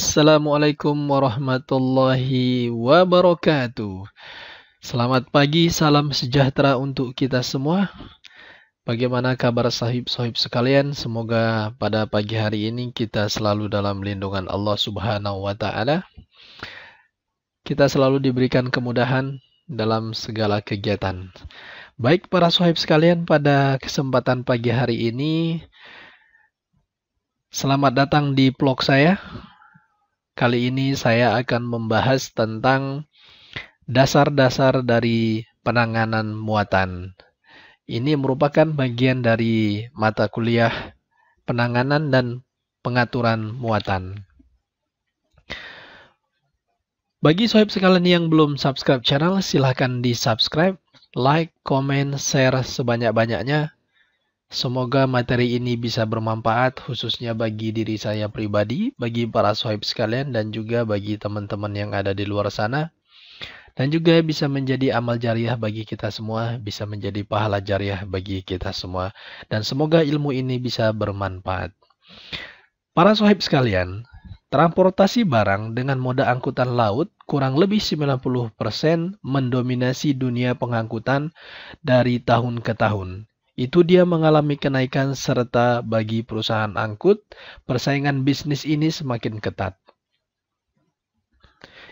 Assalamualaikum warahmatullahi wabarakatuh. Selamat pagi, salam sejahtera untuk kita semua. Bagaimana kabar sahib-sahib sekalian? Semoga pada pagi hari ini kita selalu dalam lindungan Allah Subhanahu wa Ta'ala. Kita selalu diberikan kemudahan dalam segala kegiatan. Baik para sahib sekalian, pada kesempatan pagi hari ini, selamat datang di vlog saya. Kali ini saya akan membahas tentang dasar-dasar dari penanganan muatan. Ini merupakan bagian dari mata kuliah penanganan dan pengaturan muatan. Bagi sohib sekalian yang belum subscribe channel, silahkan di subscribe, like, komen, share sebanyak-banyaknya. Semoga materi ini bisa bermanfaat khususnya bagi diri saya pribadi, bagi para sohib sekalian, dan juga bagi teman-teman yang ada di luar sana. Dan juga bisa menjadi amal jariah bagi kita semua, bisa menjadi pahala jariah bagi kita semua. Dan semoga ilmu ini bisa bermanfaat. Para sohib sekalian, transportasi barang dengan moda angkutan laut kurang lebih 90% mendominasi dunia pengangkutan dari tahun ke tahun. Itu dia mengalami kenaikan serta bagi perusahaan angkut, persaingan bisnis ini semakin ketat.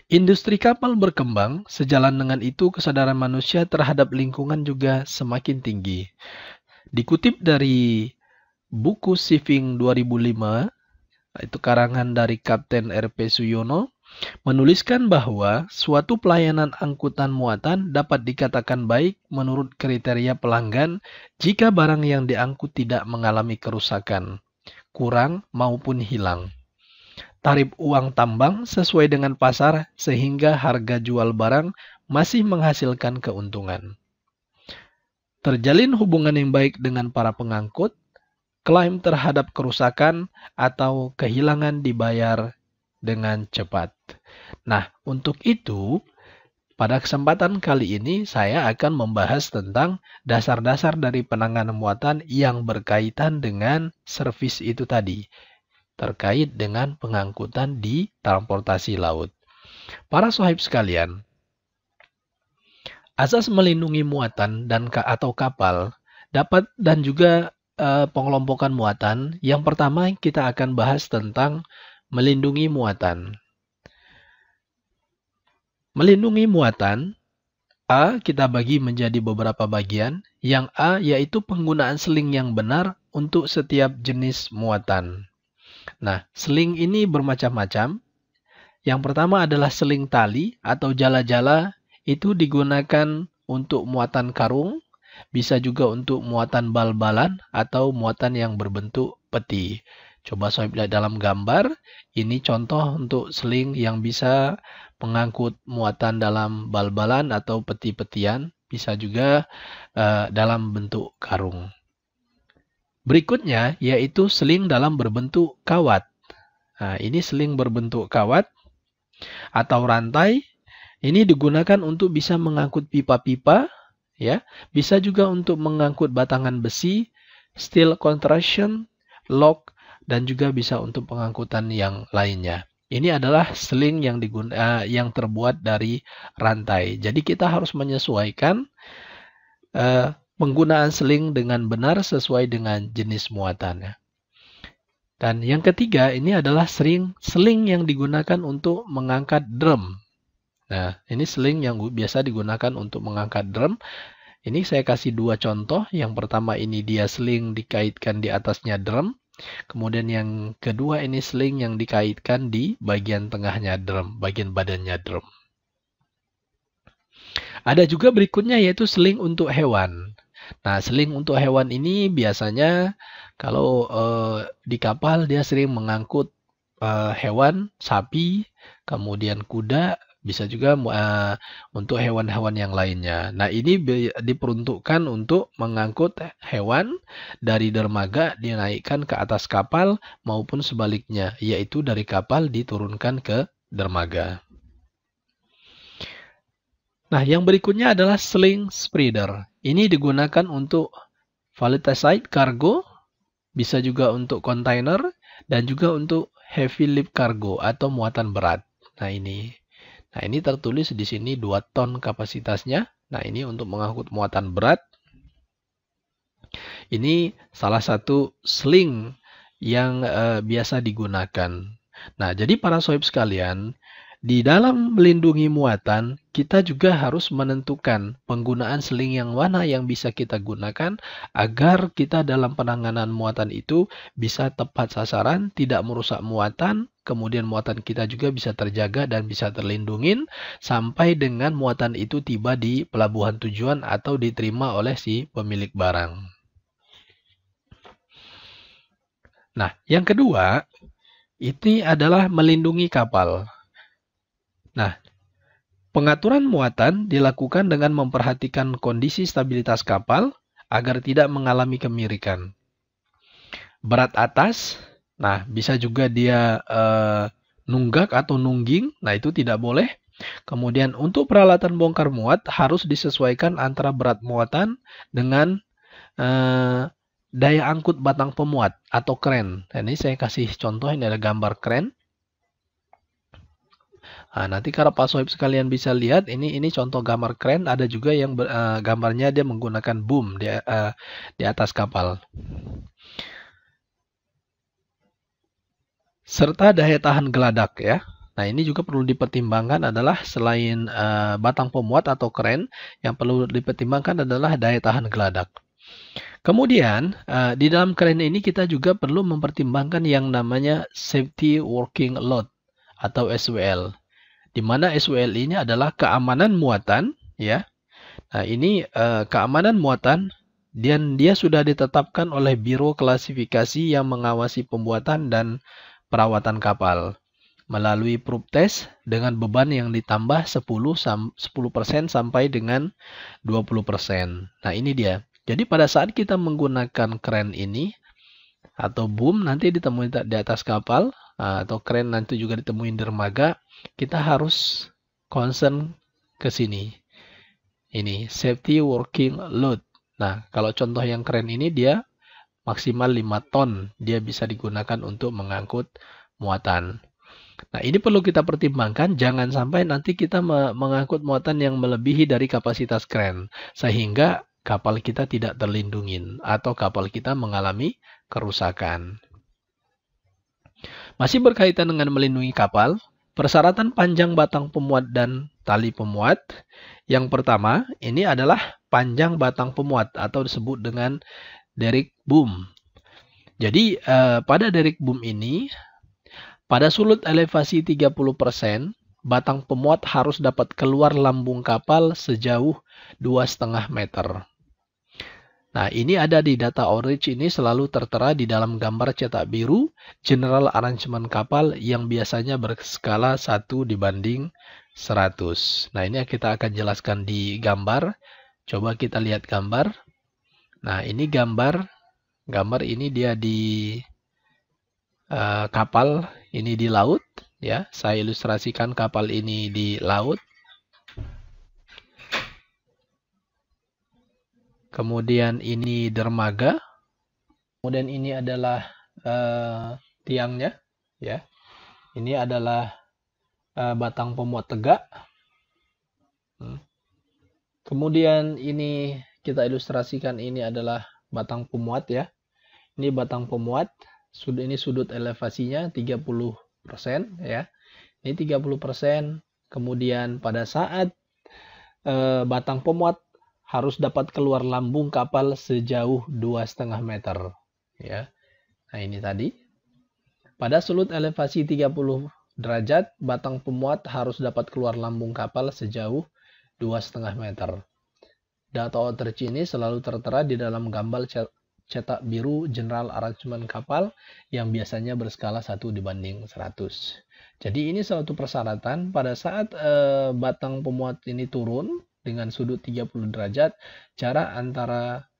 Industri kapal berkembang, sejalan dengan itu kesadaran manusia terhadap lingkungan juga semakin tinggi. Dikutip dari buku Shipping 2005, itu karangan dari Kapten R.P. Suyono, menuliskan bahwa suatu pelayanan angkutan muatan dapat dikatakan baik menurut kriteria pelanggan jika barang yang diangkut tidak mengalami kerusakan, kurang maupun hilang. Tarif uang tambang sesuai dengan pasar sehingga harga jual barang masih menghasilkan keuntungan. Terjalin hubungan yang baik dengan para pengangkut, klaim terhadap kerusakan atau kehilangan dibayar dengan cepat. Nah, untuk itu, pada kesempatan kali ini saya akan membahas tentang dasar-dasar dari penanganan muatan yang berkaitan dengan servis itu tadi, terkait dengan pengangkutan di transportasi laut. Para sahib sekalian, asas melindungi muatan dan atau kapal dapat dan juga pengelompokan muatan. Yang pertama kita akan bahas tentang melindungi muatan. Melindungi muatan, A kita bagi menjadi beberapa bagian. Yang A yaitu penggunaan seling yang benar untuk setiap jenis muatan. Nah, seling ini bermacam-macam. Yang pertama adalah seling tali atau jala-jala. Itu digunakan untuk muatan karung, bisa juga untuk muatan bal-balan atau muatan yang berbentuk peti. Coba saya lihat dalam gambar, ini contoh untuk seling yang bisa mengangkut muatan dalam bal-balan atau peti-petian, bisa juga dalam bentuk karung. Berikutnya yaitu seling dalam berbentuk kawat. Nah, ini seling berbentuk kawat atau rantai. Ini digunakan untuk bisa mengangkut pipa-pipa, ya. Bisa juga untuk mengangkut batangan besi, steel construction, lock, dan juga bisa untuk pengangkutan yang lainnya. Ini adalah seling yang terbuat dari rantai. Jadi kita harus menyesuaikan penggunaan seling dengan benar sesuai dengan jenis muatannya. Dan yang ketiga ini adalah seling yang digunakan untuk mengangkat drum. Nah, ini seling yang biasa digunakan untuk mengangkat drum. Ini saya kasih dua contoh. Yang pertama ini dia seling dikaitkan di atasnya drum. Kemudian yang kedua ini seling yang dikaitkan di bagian tengahnya drum, bagian badannya drum. Ada juga berikutnya yaitu seling untuk hewan. Nah, seling untuk hewan ini biasanya kalau di kapal dia sering mengangkut hewan, sapi, kemudian kuda, bisa juga untuk hewan-hewan yang lainnya. Nah, ini diperuntukkan untuk mengangkut hewan dari dermaga dinaikkan ke atas kapal maupun sebaliknya, yaitu dari kapal diturunkan ke dermaga. Nah, yang berikutnya adalah sling spreader. Ini digunakan untuk validside cargo bisa juga untuk kontainer, dan juga untuk heavy lift cargo atau muatan berat. Nah ini tertulis di sini 2 ton kapasitasnya. Nah ini untuk mengangkut muatan berat. Ini salah satu sling yang biasa digunakan. Nah, jadi para sohib sekalian, di dalam melindungi muatan, kita juga harus menentukan penggunaan sling yang mana yang bisa kita gunakan agar kita dalam penanganan muatan itu bisa tepat sasaran, tidak merusak muatan, kemudian muatan kita juga bisa terjaga dan bisa terlindungin sampai dengan muatan itu tiba di pelabuhan tujuan atau diterima oleh si pemilik barang. Nah, yang kedua, ini adalah melindungi kapal. Nah, pengaturan muatan dilakukan dengan memperhatikan kondisi stabilitas kapal agar tidak mengalami kemirikan. Berat atas, nah bisa juga dia nunggak atau nungging, nah itu tidak boleh. Kemudian untuk peralatan bongkar muat harus disesuaikan antara berat muatan dengan daya angkut batang pemuat atau kren. Nah, ini saya kasih contoh, ini ada gambar kren. Nah, nanti kalau Pak Sohib sekalian bisa lihat, ini contoh gambar kren. Ada juga yang gambarnya dia menggunakan boom di atas kapal. Serta daya tahan geladak ya. Nah, ini juga perlu dipertimbangkan adalah selain batang pemuat atau kren, yang perlu dipertimbangkan adalah daya tahan geladak. Kemudian, di dalam kren ini kita juga perlu mempertimbangkan yang namanya Safety Working Load atau SWL. Di mana SWL ini adalah keamanan muatan, ya. Nah, ini keamanan muatan dan dia sudah ditetapkan oleh Biro Klasifikasi yang mengawasi pembuatan dan perawatan kapal melalui proof test dengan beban yang ditambah 10% sampai dengan 20%. Nah, ini dia. Jadi pada saat kita menggunakan kren ini atau boom nanti ditemui di atas kapal atau kren nanti juga ditemui di dermaga, kita harus concern ke sini. Ini safety working load. Nah, kalau contoh yang keren ini dia maksimal 5 ton dia bisa digunakan untuk mengangkut muatan. Nah, ini perlu kita pertimbangkan, jangan sampai nanti kita mengangkut muatan yang melebihi dari kapasitas kren sehingga kapal kita tidak terlindungin atau kapal kita mengalami kerusakan. Masih berkaitan dengan melindungi kapal, persyaratan panjang batang pemuat dan tali pemuat. Yang pertama, ini adalah panjang batang pemuat atau disebut dengan derrick boom. Jadi, pada derrick boom ini, pada sudut elevasi 30%, batang pemuat harus dapat keluar lambung kapal sejauh 2,5 meter. Nah, ini ada di data orange ini selalu tertera di dalam gambar cetak biru general arrangement kapal yang biasanya berskala 1:100. Nah, ini kita akan jelaskan di gambar. Coba kita lihat gambar. Nah, ini gambar ini dia di kapal ini di laut ya. Saya ilustrasikan kapal ini di laut. Kemudian ini dermaga. Kemudian ini adalah tiangnya ya. Ini adalah batang pemuat tegak. Kemudian ini kita ilustrasikan ini adalah batang pemuat ya. Ini batang pemuat. Ini sudut elevasinya 30% ya. Ini 30%. Kemudian pada saat batang pemuat harus dapat keluar lambung kapal sejauh 2,5 meter ya. Nah, ini tadi. Pada sudut elevasi 30 derajat, batang pemuat harus dapat keluar lambung kapal sejauh 2,5 meter. Data outrage ini selalu tertera di dalam gambar cetak biru general arrangement kapal yang biasanya berskala 1:100. Jadi ini suatu persyaratan pada saat batang pemuat ini turun dengan sudut 30 derajat, jarak antara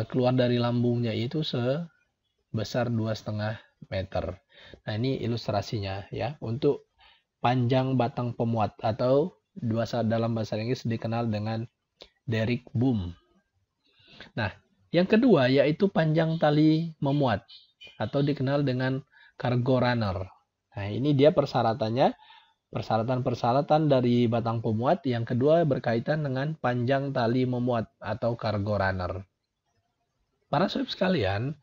keluar dari lambungnya itu sebesar 2,5 meter. Nah, ini ilustrasinya ya untuk panjang batang pemuat atau dalam bahasa Inggris dikenal dengan derrick boom. Nah, Yang kedua yaitu panjang tali memuat atau dikenal dengan cargo runner. Nah, ini dia persyaratannya, persyaratan-persyaratan dari batang pemuat. Yang kedua berkaitan dengan panjang tali memuat atau cargo runner. Para sohib sekalian,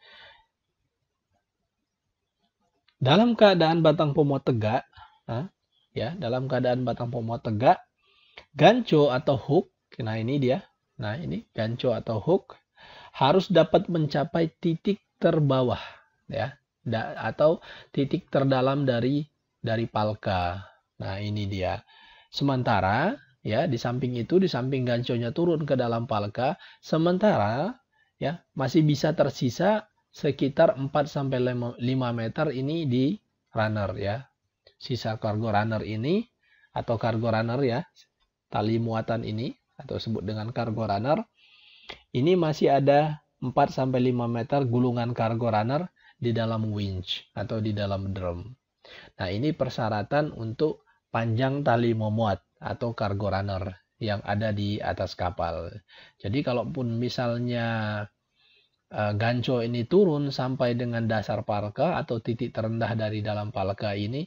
dalam keadaan batang pemuat tegak, dalam keadaan batang pemuat tegak, ganco atau hook, nah ini dia, nah ini ganco atau hook harus dapat mencapai titik terbawah, ya, atau titik terdalam dari palka. Nah ini dia. Sementara ya di samping itu, di samping ganconya turun ke dalam palka, sementara ya masih bisa tersisa sekitar 4-5 meter ini di runner ya. Sisa cargo runner ini atau cargo runner ya, tali muatan ini atau sebut dengan cargo runner. Ini masih ada 4-5 meter gulungan cargo runner di dalam winch atau di dalam drum. Nah, ini persyaratan untuk panjang tali memuat atau cargo runner yang ada di atas kapal. Jadi kalaupun misalnya ganco ini turun sampai dengan dasar palka atau titik terendah dari dalam palka ini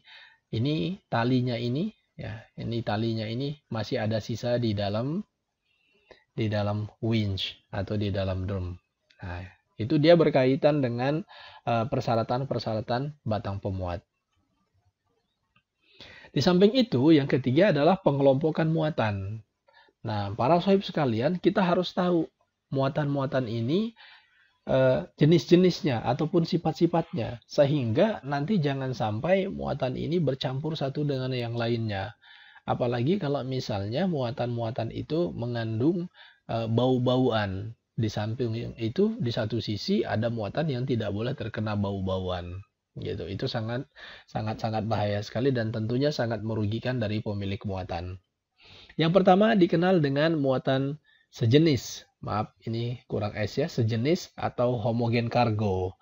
talinya ini ya, ini talinya ini masih ada sisa di dalam winch atau di dalam drum. Nah, itu dia berkaitan dengan persyaratan-persyaratan batang pemuat. Di samping itu, yang ketiga adalah pengelompokan muatan. Nah, para sohib sekalian, kita harus tahu muatan-muatan ini jenis-jenisnya ataupun sifat-sifatnya, sehingga nanti jangan sampai muatan ini bercampur satu dengan yang lainnya. Apalagi kalau misalnya muatan-muatan itu mengandung bau-bauan. Di samping itu, di satu sisi ada muatan yang tidak boleh terkena bau-bauan. Gitu. Itu sangat bahaya sekali dan tentunya sangat merugikan dari pemilik muatan. Yang pertama dikenal dengan muatan sejenis. Maaf, ini kurang S ya, sejenis atau homogen kargo.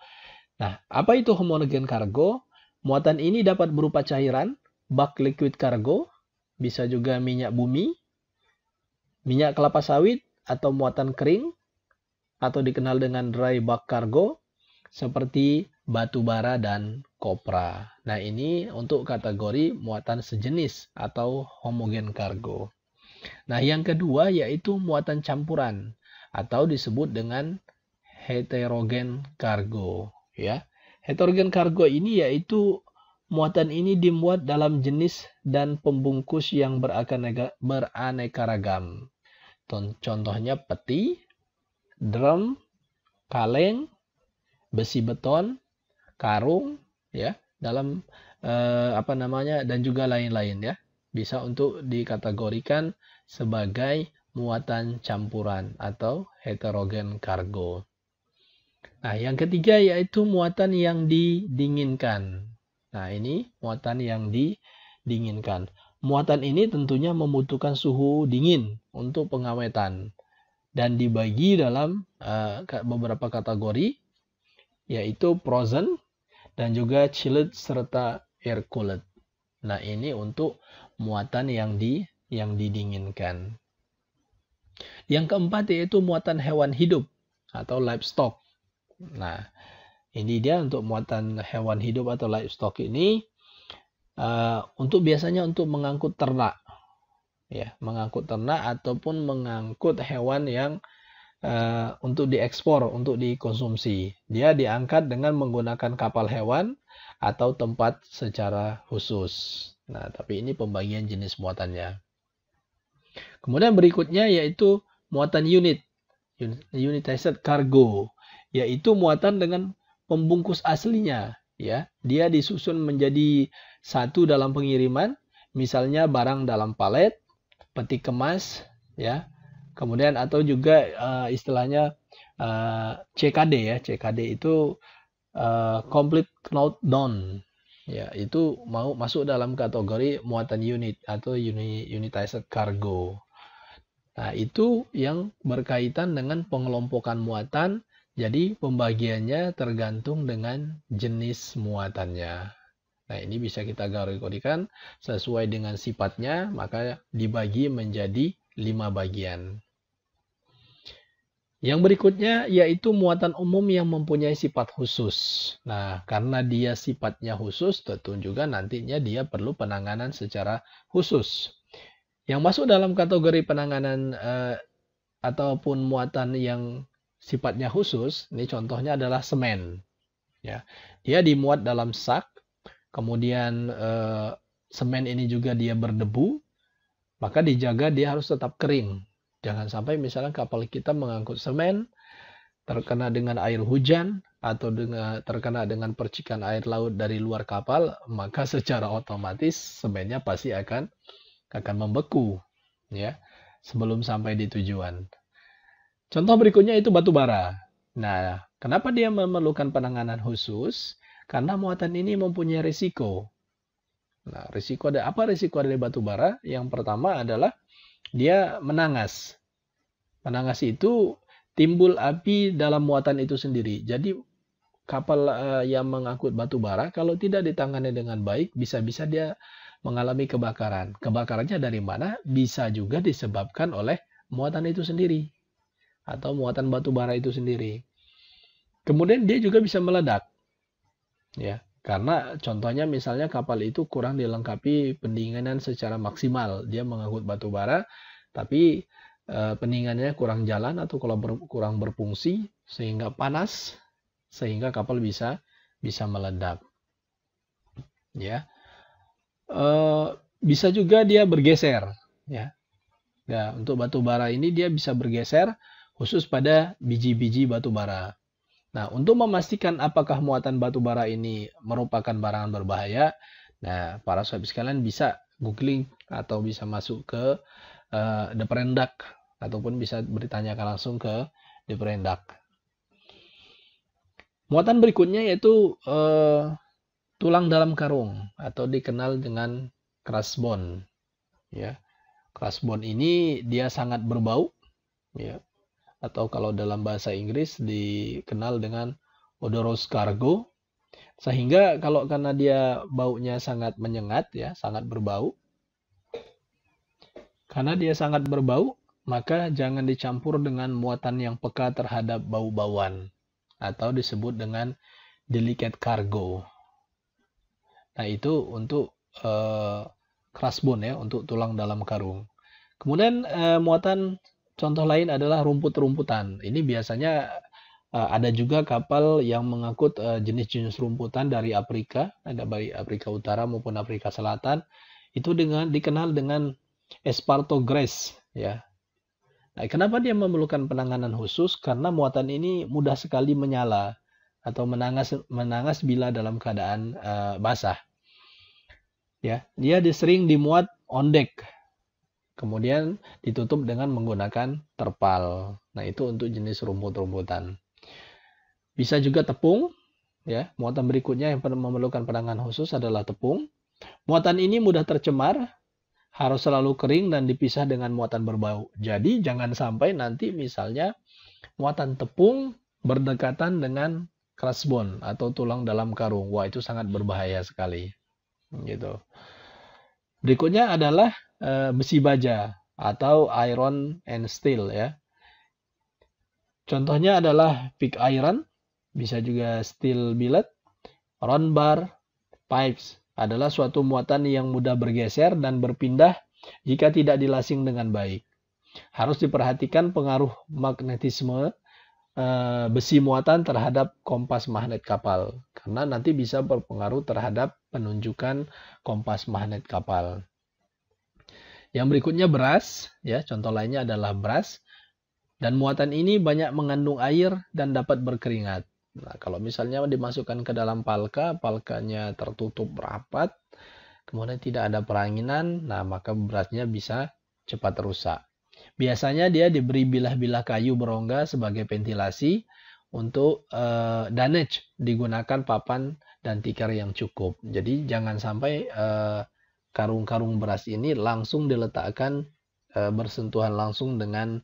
Nah, apa itu homogen kargo? Muatan ini dapat berupa cairan, bak liquid kargo, bisa juga minyak bumi, minyak kelapa sawit, atau muatan kering, atau dikenal dengan dry bulk cargo, seperti batu bara dan kopra. Nah, ini untuk kategori muatan sejenis atau homogen kargo. Nah, yang kedua yaitu muatan campuran, atau disebut dengan heterogen kargo. Ya, heterogen kargo ini yaitu muatan ini dimuat dalam jenis dan pembungkus yang beraneka ragam. Contohnya peti, drum, kaleng, besi beton, karung, ya, dalam dan juga lain-lain ya. Bisa untuk dikategorikan sebagai muatan campuran atau heterogen kargo. Nah, yang ketiga yaitu muatan yang didinginkan. Nah, ini muatan yang didinginkan. Muatan ini tentunya membutuhkan suhu dingin untuk pengawetan dan dibagi dalam beberapa kategori, yaitu frozen dan juga chilled serta air cooled. Nah, ini untuk muatan yang didinginkan. Yang keempat yaitu muatan hewan hidup atau livestock. Nah, ini dia untuk muatan hewan hidup atau livestock ini biasanya untuk mengangkut ternak, ya, mengangkut ternak ataupun mengangkut hewan yang untuk diekspor, untuk dikonsumsi. Dia diangkat dengan menggunakan kapal hewan atau tempat secara khusus. Nah, tapi ini pembagian jenis muatannya. Kemudian berikutnya yaitu muatan unitized cargo, yaitu muatan dengan pembungkus aslinya. Ya, dia disusun menjadi satu dalam pengiriman, misalnya barang dalam palet, peti kemas, ya. Kemudian atau juga istilahnya CKD ya. CKD itu complete knot down. Ya, itu masuk dalam kategori muatan unit atau unitized cargo. Nah, itu yang berkaitan dengan pengelompokan muatan. Jadi pembagiannya tergantung dengan jenis muatannya. Nah, ini bisa kita kategorikan sesuai dengan sifatnya, maka dibagi menjadi 5 bagian. Yang berikutnya yaitu muatan umum yang mempunyai sifat khusus. Nah, karena dia sifatnya khusus, tentu juga nantinya dia perlu penanganan secara khusus. Yang masuk dalam kategori penanganan ataupun muatan yang sifatnya khusus, ini contohnya adalah semen. Ya, dia dimuat dalam sak, kemudian semen ini juga dia berdebu, maka dijaga dia harus tetap kering. Jangan sampai misalnya kapal kita mengangkut semen, terkena dengan air hujan, atau terkena dengan percikan air laut dari luar kapal, maka secara otomatis semennya pasti akan membeku, ya, sebelum sampai di tujuan. Contoh berikutnya itu batu bara. Nah, kenapa dia memerlukan penanganan khusus? Karena muatan ini mempunyai risiko. Nah, apa risiko dari batu bara? Yang pertama adalah dia menangas. Menangas itu timbul api dalam muatan itu sendiri. Jadi kapal yang mengangkut batu bara kalau tidak ditangani dengan baik bisa-bisa dia mengalami kebakaran. Kebakarannya dari mana? Bisa juga disebabkan oleh muatan itu sendiri atau muatan batu bara itu sendiri. Kemudian dia juga bisa meledak. Ya, karena contohnya misalnya kapal itu kurang dilengkapi pendinginan secara maksimal. Dia mengangkut batu bara tapi pendinginannya kurang jalan atau kalau kurang berfungsi sehingga panas sehingga kapal bisa meledak. Ya. Bisa juga dia bergeser, ya. Nah, untuk batu bara ini dia bisa bergeser khusus pada biji-biji batu bara. Nah, untuk memastikan apakah muatan batu bara ini merupakan barangan berbahaya, nah, para sahabat sekalian bisa googling atau bisa masuk ke Deperendag ataupun bisa bertanyakan langsung ke Deperendag. Muatan berikutnya yaitu tulang dalam karung atau dikenal dengan crush bone. Ya, crush bone ini dia sangat berbau, ya. Atau kalau dalam bahasa Inggris dikenal dengan odorous cargo. Sehingga karena dia baunya sangat menyengat, ya, sangat berbau. Karena dia sangat berbau, maka jangan dicampur dengan muatan yang peka terhadap bau-bauan atau disebut dengan delicate cargo. Nah, itu untuk crush bone, ya, untuk tulang dalam karung. Kemudian muatan contoh lain adalah rumput-rumputan. Ini biasanya ada juga kapal yang mengangkut jenis-jenis rumputan dari Afrika, ada dari Afrika Utara maupun Afrika Selatan. Itu dikenal dengan esparto grass, ya. Nah, kenapa dia memerlukan penanganan khusus? Karena muatan ini mudah sekali menyala atau menangas bila dalam keadaan basah. Ya, dia sering dimuat on deck. Kemudian ditutup dengan menggunakan terpal. Nah, itu untuk jenis rumput-rumputan. Bisa juga tepung, ya. Muatan berikutnya yang memerlukan penanganan khusus adalah tepung. Muatan ini mudah tercemar, harus selalu kering dan dipisah dengan muatan berbau. Jadi jangan sampai nanti misalnya muatan tepung berdekatan dengan crush bone atau tulang dalam karung. Wah, itu sangat berbahaya sekali. Gitu. Berikutnya adalah besi baja atau iron and steel, ya. Contohnya adalah pig iron, bisa juga steel billet, round bar, pipes adalah suatu muatan yang mudah bergeser dan berpindah jika tidak dilasing dengan baik. Harus diperhatikan pengaruh magnetisme besi muatan terhadap kompas magnet kapal, karena nanti bisa berpengaruh terhadap penunjukan kompas magnet kapal. Yang berikutnya beras, ya, contoh lainnya adalah beras. Dan muatan ini banyak mengandung air dan dapat berkeringat. Nah, kalau misalnya dimasukkan ke dalam palkanya tertutup rapat, kemudian tidak ada peranginan, nah maka berasnya bisa cepat rusak. Biasanya dia diberi bilah-bilah kayu berongga sebagai ventilasi. Untuk damage digunakan papan dan tikar yang cukup. Jadi jangan sampai karung-karung beras ini langsung diletakkan bersentuhan langsung dengan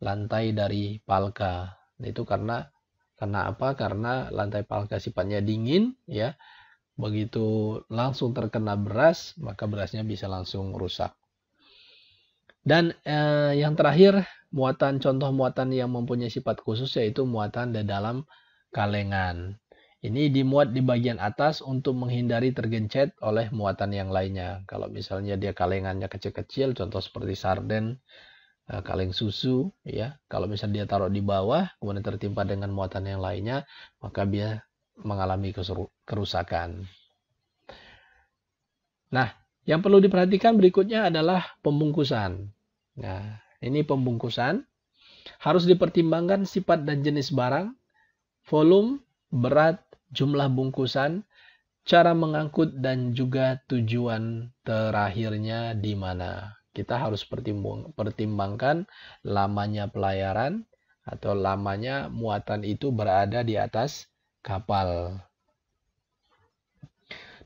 lantai dari palka. Itu karena apa? Karena lantai palka sifatnya dingin, ya. Begitu langsung terkena beras, maka berasnya bisa langsung rusak. Dan yang terakhir, contoh muatan yang mempunyai sifat khusus yaitu muatan di dalam kalengan. Ini dimuat di bagian atas untuk menghindari tergencet oleh muatan yang lainnya. Kalau misalnya dia kalengannya kecil-kecil, contoh seperti sarden, kaleng susu, ya. Kalau misalnya dia taruh di bawah, kemudian tertimpa dengan muatan yang lainnya, maka dia mengalami kerusakan. Nah, yang perlu diperhatikan berikutnya adalah pembungkusan. Nah, ini pembungkusan. Harus dipertimbangkan sifat dan jenis barang, volume, berat, jumlah bungkusan, cara mengangkut, dan juga tujuan terakhirnya di mana. Kita harus pertimbangkan lamanya pelayaran atau lamanya muatan itu berada di atas kapal.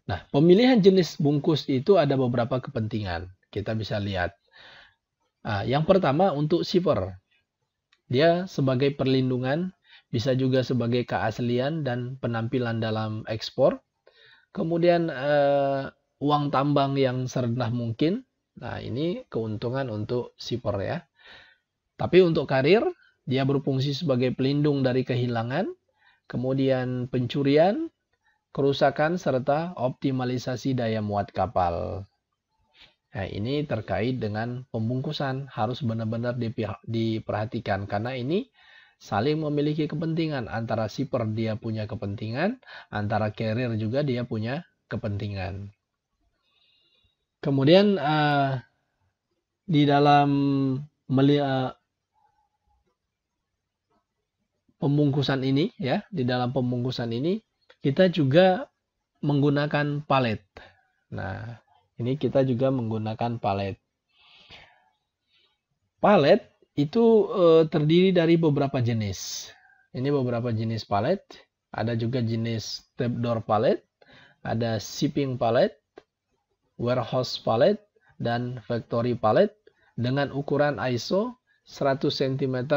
Nah, pemilihan jenis bungkus itu ada beberapa kepentingan. Kita bisa lihat. Yang pertama untuk shipper. Dia sebagai perlindungan, bisa juga sebagai keaslian dan penampilan dalam ekspor. Kemudian uang tambang yang serendah mungkin. Nah, ini keuntungan untuk shipper ya. Tapi untuk karir, dia berfungsi sebagai pelindung dari kehilangan, kemudian pencurian, kerusakan, serta optimalisasi daya muat kapal. Nah, ini terkait dengan pembungkusan. Harus benar-benar diperhatikan karena ini saling memiliki kepentingan. Antara shipper dia punya kepentingan, antara carrier juga dia punya kepentingan. Kemudian di dalam pembungkusan ini ya, di dalam pembungkusan ini kita juga menggunakan palet. Nah, ini kita juga menggunakan palet. Palet itu terdiri dari beberapa jenis. Ini beberapa jenis palet. Ada juga jenis trapdoor palet, ada shipping palet, warehouse palet, dan factory palet dengan ukuran ISO 100 cm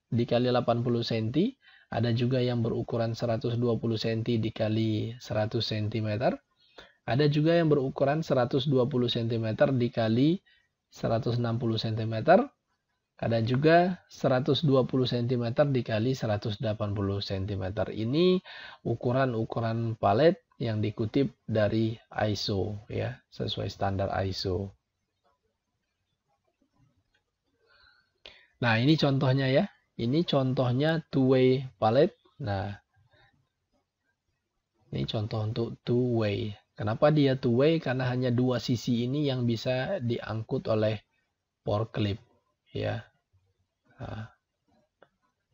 dikali 80 cm. Ada juga yang berukuran 120 cm dikali 100 cm. Ada juga yang berukuran 120 cm dikali 160 cm. Ada juga 120 cm dikali 180 cm. Ini ukuran-ukuran palet yang dikutip dari ISO ya, sesuai standar ISO. Nah, ini contohnya ya. Ini contohnya two-way palet. Nah, ini contoh untuk two-way. Kenapa dia two-way? Karena hanya dua sisi ini yang bisa diangkut oleh forklift ya.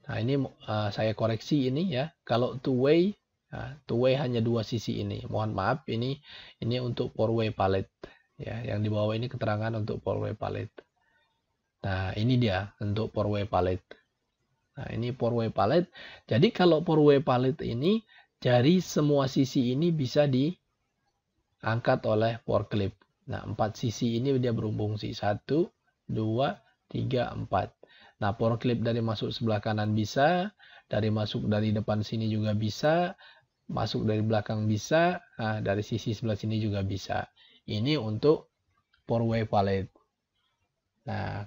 Nah, ini saya koreksi ini ya. Kalau two-way hanya dua sisi ini. Mohon maaf, ini untuk four-way palet ya. Yang di bawah ini keterangan untuk four-way palet. Nah, ini dia untuk four-way palet. Nah, ini four-way palet. Jadi kalau four-way palet ini dari semua sisi ini bisa diangkat oleh forklift. Nah, 4 sisi ini dia berfungsi. 1, 2, 3, 4. Nah, forklift dari masuk sebelah kanan bisa, dari depan sini juga bisa, masuk dari belakang bisa, nah, dari sisi sebelah sini juga bisa. Ini untuk four-way palet. Nah,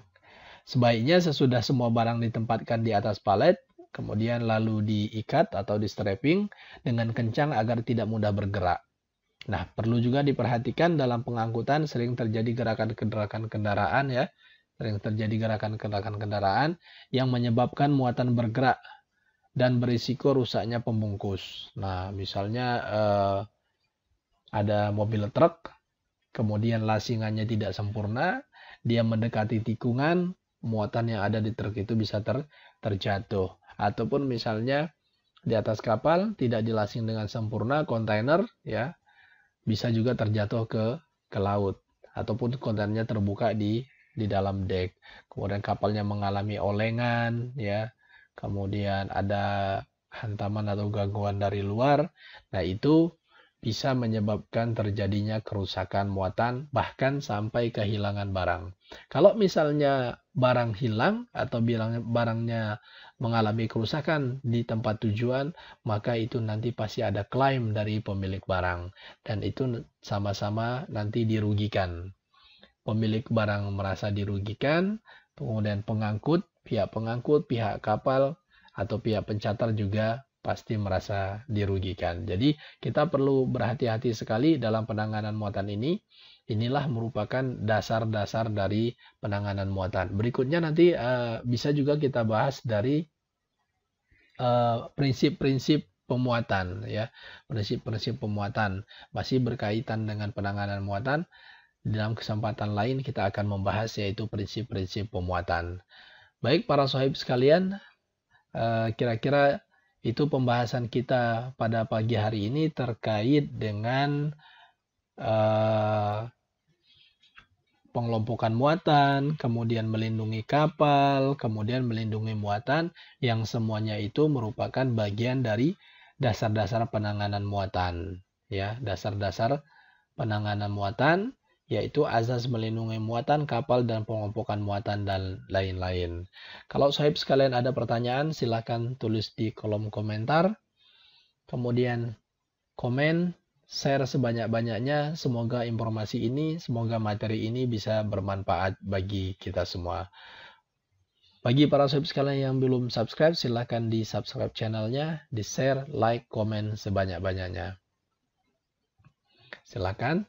sebaiknya sesudah semua barang ditempatkan di atas palet, kemudian lalu diikat atau di strapping dengan kencang agar tidak mudah bergerak. Nah, perlu juga diperhatikan dalam pengangkutan sering terjadi gerakan-gerakan kendaraan ya. Sering terjadi gerakan-gerakan kendaraan yang menyebabkan muatan bergerak dan berisiko rusaknya pembungkus. Nah, misalnya ada mobil truk, kemudian lasingannya tidak sempurna, dia mendekati tikungan, muatan yang ada di truk itu bisa terjatuh. Ataupun misalnya di atas kapal tidak dilasing dengan sempurna, kontainer ya bisa juga terjatuh ke laut, ataupun kontainernya terbuka di dalam dek. Kemudian kapalnya mengalami olengan ya. Kemudian ada hantaman atau gangguan dari luar. Nah, itu bisa menyebabkan terjadinya kerusakan muatan, bahkan sampai kehilangan barang. Kalau misalnya barang hilang atau barangnya mengalami kerusakan di tempat tujuan, maka itu nanti pasti ada klaim dari pemilik barang. Dan itu sama-sama nanti dirugikan. pemilik barang merasa dirugikan, kemudian pihak pengangkut, pihak kapal, atau pihak pencatat juga pasti merasa dirugikan. Jadi kita perlu berhati-hati sekali dalam penanganan muatan ini. Inilah merupakan dasar-dasar dari penanganan muatan. Berikutnya nanti bisa juga kita bahas dari prinsip-prinsip pemuatan, ya, prinsip-prinsip pemuatan masih berkaitan dengan penanganan muatan. Dalam kesempatan lain kita akan membahas yaitu prinsip-prinsip pemuatan. Baik para sahib sekalian, kira-kira itu pembahasan kita pada pagi hari ini terkait dengan pengelompokan muatan, kemudian melindungi kapal, kemudian melindungi muatan, yang semuanya itu merupakan bagian dari dasar-dasar penanganan muatan. Ya, dasar-dasar penanganan muatan yaitu azas melindungi muatan kapal dan pengelompokan muatan dan lain-lain. Kalau sahib sekalian ada pertanyaan, silakan tulis di kolom komentar. Kemudian komen, share sebanyak-banyaknya. Semoga informasi ini, semoga materi ini bisa bermanfaat bagi kita semua. Bagi para sahib sekalian yang belum subscribe, silakan di subscribe channelnya, di share, like, komen sebanyak-banyaknya. Silakan.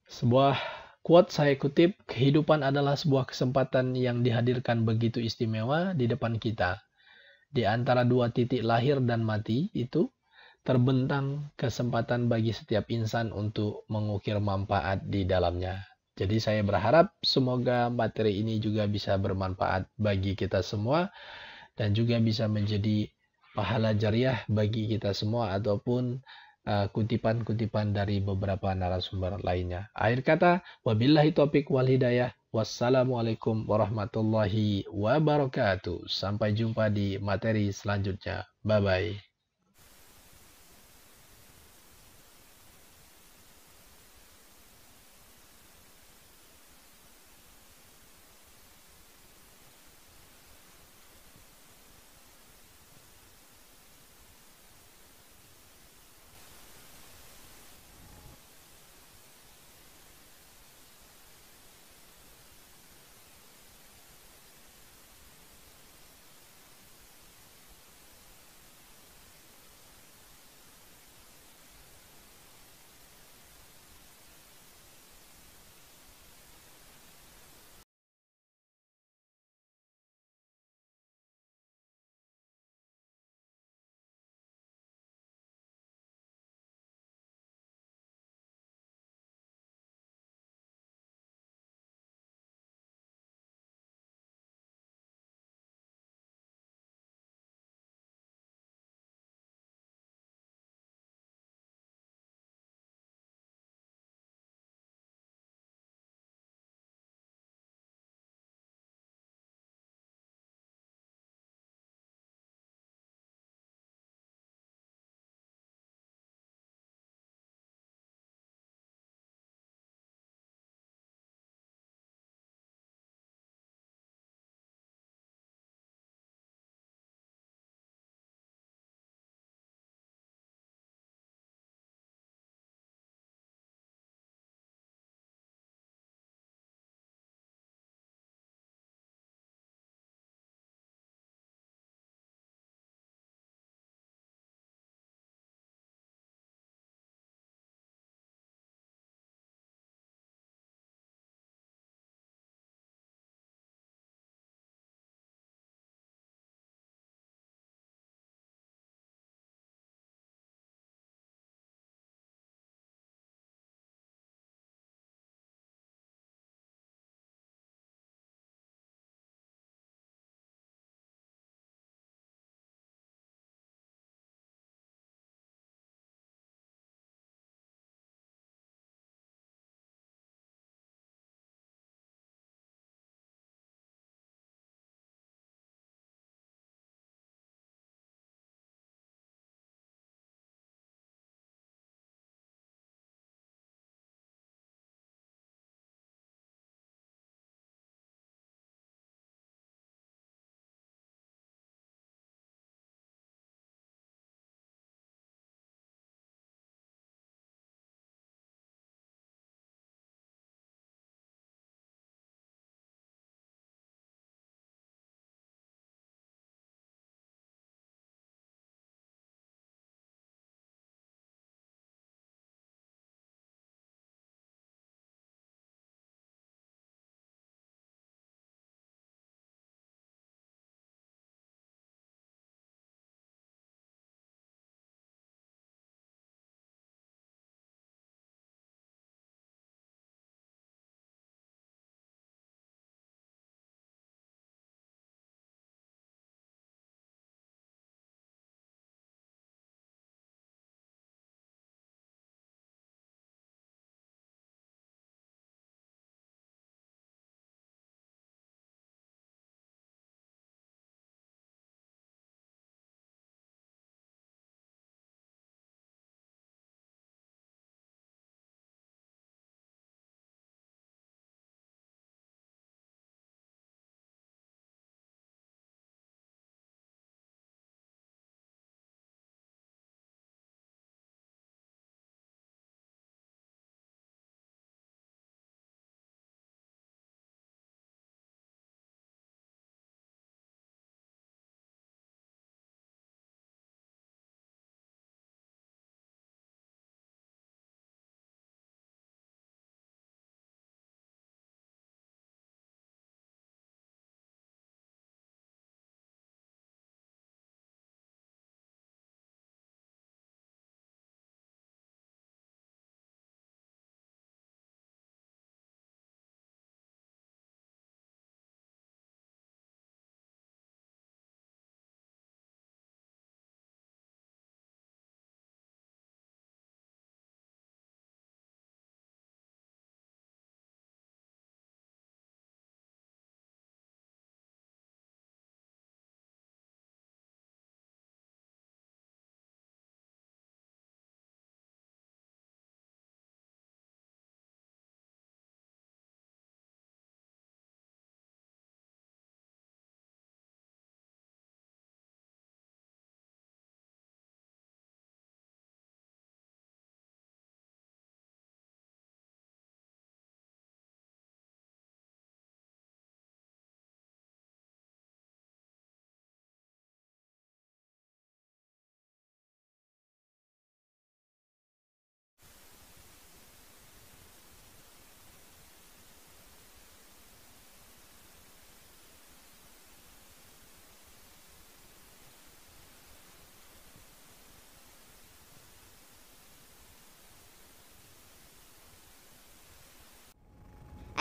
Sebuah quote saya kutip, kehidupan adalah sebuah kesempatan yang dihadirkan begitu istimewa di depan kita. Di antara dua titik lahir dan mati itu, terbentang kesempatan bagi setiap insan untuk mengukir manfaat di dalamnya. Jadi saya berharap semoga materi ini juga bisa bermanfaat bagi kita semua dan juga bisa menjadi pahala jariah bagi kita semua ataupun kutipan-kutipan dari beberapa narasumber lainnya. Akhir kata, wabillahi taufiq wal hidayah. Wassalamualaikum warahmatullahi wabarakatuh. Sampai jumpa di materi selanjutnya. Bye-bye.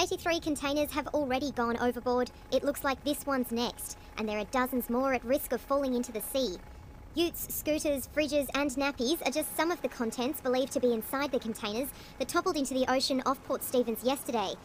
83 containers have already gone overboard. It looks like this one's next, and there are dozens more at risk of falling into the sea. Utes, scooters, fridges and nappies are just some of the contents believed to be inside the containers that toppled into the ocean off Port Stephens yesterday.